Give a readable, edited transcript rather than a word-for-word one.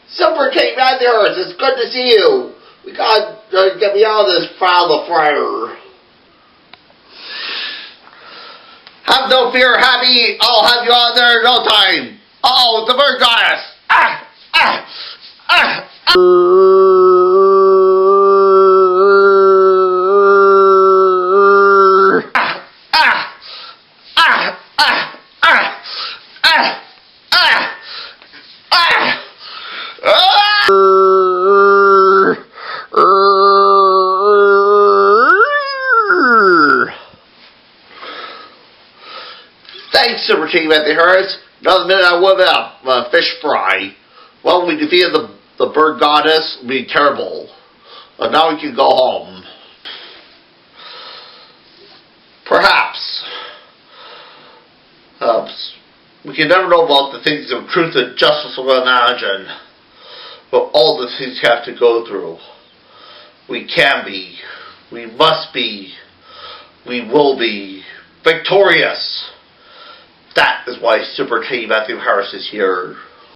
Super King Matthew Harris, it's good to see you. We gotta get me out of this foul of fire. Have no fear, Happy. I'll have you out there in no time. Uh-oh, the bird got us. Ah! Ah! Ah! Thanks, Super King Matthew Harris. Another minute I would have fish fry. Well, we defeated the bird goddess. It'd be terrible. But now we can go home. Perhaps. We can never know about the things of truth and justice we'll imagine. But all the things we have to go through. We can be. We must be. We will be victorious. That is why Super King Matthew Harris is here.